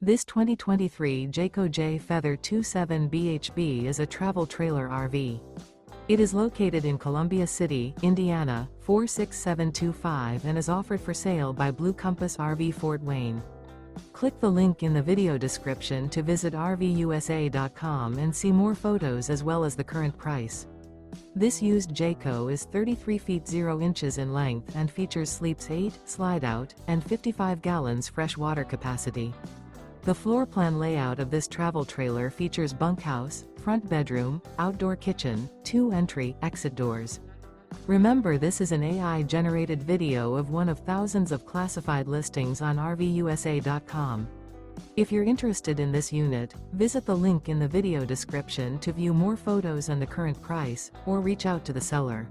This 2023 Jayco Jay Feather 27 bhb is a travel trailer RV. It is located in Columbia City, Indiana, 46725 and is offered for sale by Blue Compass RV Fort Wayne. Click the link in the video description to visit RVUSA.com and see more photos as well as the current price. This used Jayco is 33 feet 0 inches in length and features sleeps 8, slide-out, and 55 gallons fresh water capacity. The floor plan layout of this travel trailer features bunkhouse, front bedroom, outdoor kitchen, 2 entry/exit doors. Remember, this is an AI-generated video of one of thousands of classified listings on RVUSA.com. If you're interested in this unit, visit the link in the video description to view more photos and the current price, or reach out to the seller.